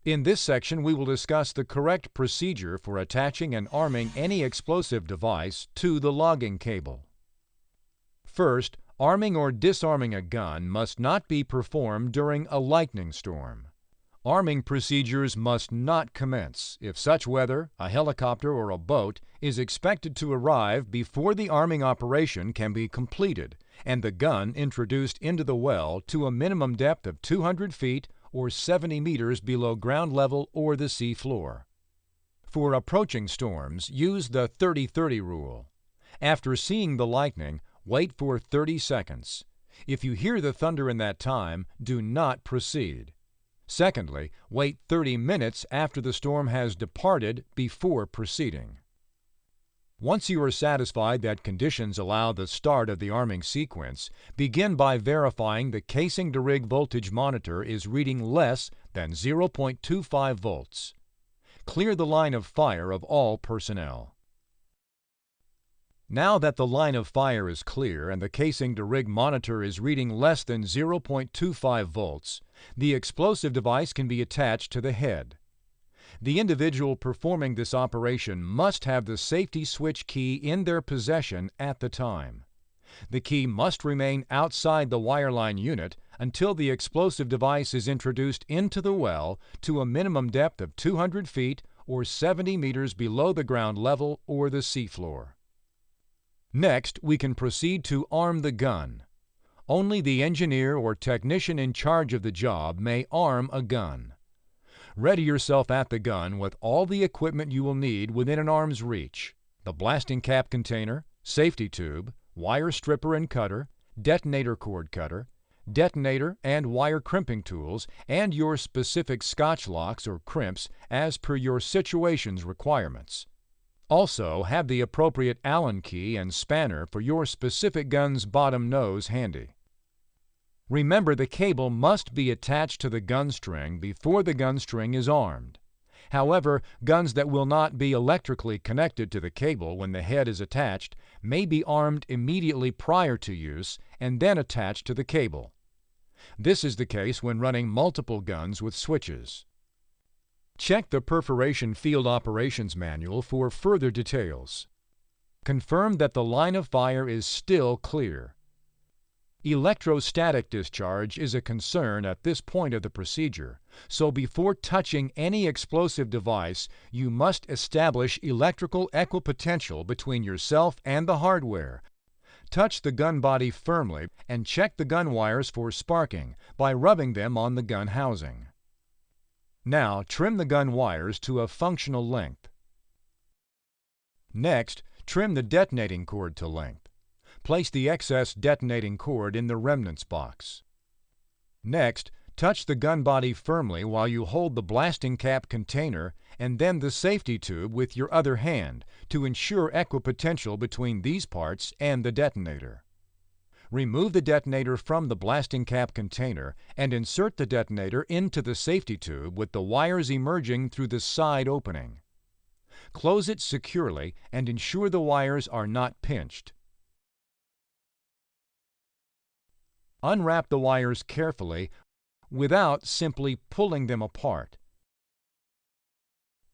In this section, we will discuss the correct procedure for attaching and arming any explosive device to the logging cable. First, arming or disarming a gun must not be performed during a lightning storm. Arming procedures must not commence if such weather, a helicopter or a boat, is expected to arrive before the arming operation can be completed and the gun introduced into the well to a minimum depth of 200 feet or 70 meters below ground level or the sea floor. For approaching storms, use the 30-30 rule. After seeing the lightning, wait for 30 seconds. If you hear the thunder in that time, do not proceed. Secondly, wait 30 minutes after the storm has departed before proceeding. Once you are satisfied that conditions allow the start of the arming sequence, begin by verifying the casing-to-rig voltage monitor is reading less than 0.25 volts. Clear the line of fire of all personnel. Now that the line of fire is clear and the casing-to-rig monitor is reading less than 0.25 volts, the explosive device can be attached to the head. The individual performing this operation must have the safety switch key in their possession at the time. The key must remain outside the wireline unit until the explosive device is introduced into the well to a minimum depth of 200 feet or 70 meters below the ground level or the seafloor. Next, we can proceed to arm the gun. Only the engineer or technician in charge of the job may arm a gun. Ready yourself at the gun with all the equipment you will need within an arm's reach: the blasting cap container, safety tube, wire stripper and cutter, detonator cord cutter, detonator and wire crimping tools, and your specific Scotch locks or crimps as per your situation's requirements. Also, have the appropriate Allen key and spanner for your specific gun's bottom nose handy. Remember, the cable must be attached to the gun string before the gun string is armed. However, guns that will not be electrically connected to the cable when the head is attached may be armed immediately prior to use and then attached to the cable. This is the case when running multiple guns with switches. Check the Perforation Field Operations Manual for further details. Confirm that the line of fire is still clear. Electrostatic discharge is a concern at this point of the procedure, so before touching any explosive device, you must establish electrical equipotential between yourself and the hardware. Touch the gun body firmly and check the gun wires for sparking by rubbing them on the gun housing. Now, trim the gun wires to a functional length. Next, trim the detonating cord to length. Place the excess detonating cord in the remnants box. Next, touch the gun body firmly while you hold the blasting cap container and then the safety tube with your other hand to ensure equipotential between these parts and the detonator. Remove the detonator from the blasting cap container and insert the detonator into the safety tube with the wires emerging through the side opening. Close it securely and ensure the wires are not pinched. Unwrap the wires carefully without simply pulling them apart.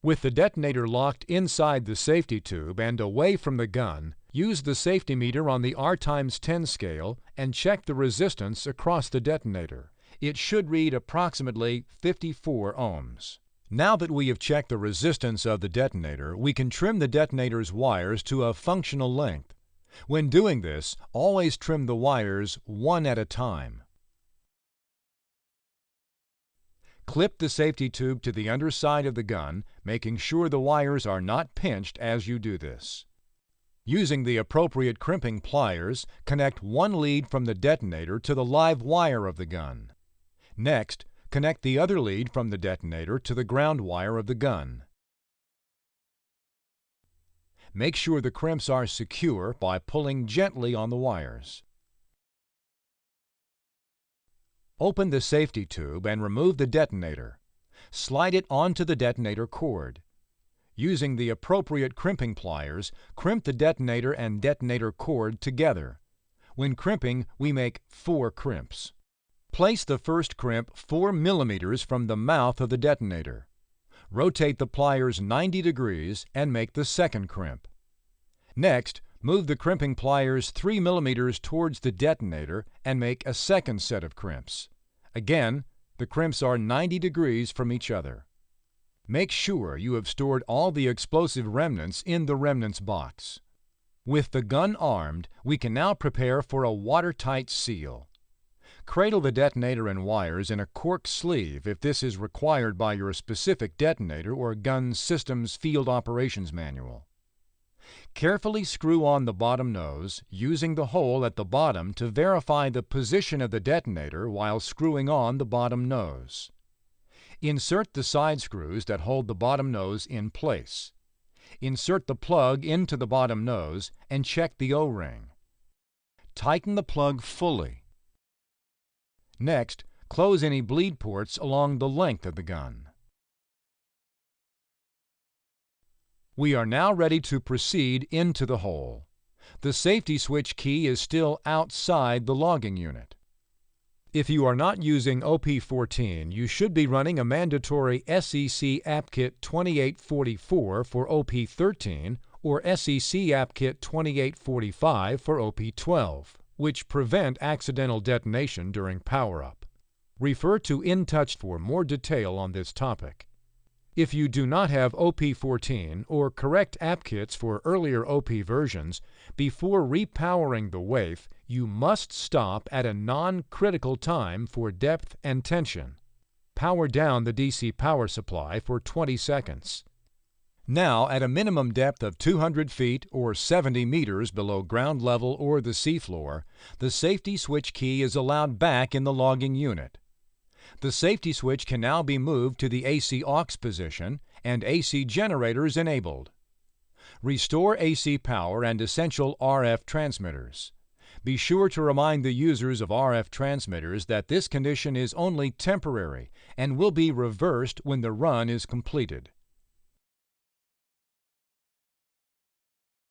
With the detonator locked inside the safety tube and away from the gun, use the safety meter on the R×10 scale and check the resistance across the detonator. It should read approximately 54 ohms. Now that we have checked the resistance of the detonator, we can trim the detonator's wires to a functional length. When doing this, always trim the wires one at a time. Clip the safety tube to the underside of the gun, making sure the wires are not pinched as you do this. Using the appropriate crimping pliers, connect one lead from the detonator to the live wire of the gun. Next, connect the other lead from the detonator to the ground wire of the gun. Make sure the crimps are secure by pulling gently on the wires. Open the safety tube and remove the detonator. Slide it onto the detonator cord. Using the appropriate crimping pliers, crimp the detonator and detonator cord together. When crimping, we make 4 crimps. Place the first crimp 4 millimeters from the mouth of the detonator. Rotate the pliers 90 degrees and make the second crimp. Next, move the crimping pliers 3 millimeters towards the detonator and make a second set of crimps. Again, the crimps are 90 degrees from each other. Make sure you have stored all the explosive remnants in the remnants box. With the gun armed, we can now prepare for a watertight seal. Cradle the detonator and wires in a cork sleeve if this is required by your specific detonator or gun system's field operations manual. Carefully screw on the bottom nose, using the hole at the bottom to verify the position of the detonator while screwing on the bottom nose. Insert the side screws that hold the bottom nose in place. Insert the plug into the bottom nose and check the O-ring. Tighten the plug fully. Next, close any bleed ports along the length of the gun. We are now ready to proceed into the hole. The safety switch key is still outside the logging unit. If you are not using OP14, you should be running a mandatory SEC App Kit 2844 for OP13 or SEC App Kit 2845 for OP12, which prevent accidental detonation during power-up. Refer to InTouch for more detail on this topic. If you do not have OP14 or correct app kits for earlier OP versions, before repowering the WAIF, you must stop at a non-critical time for depth and tension. Power down the DC power supply for 20 seconds. Now, at a minimum depth of 200 feet or 70 meters below ground level or the seafloor, the safety switch key is allowed back in the logging unit. The safety switch can now be moved to the AC aux position and AC generators enabled. Restore AC power and essential RF transmitters. Be sure to remind the users of RF transmitters that this condition is only temporary and will be reversed when the run is completed.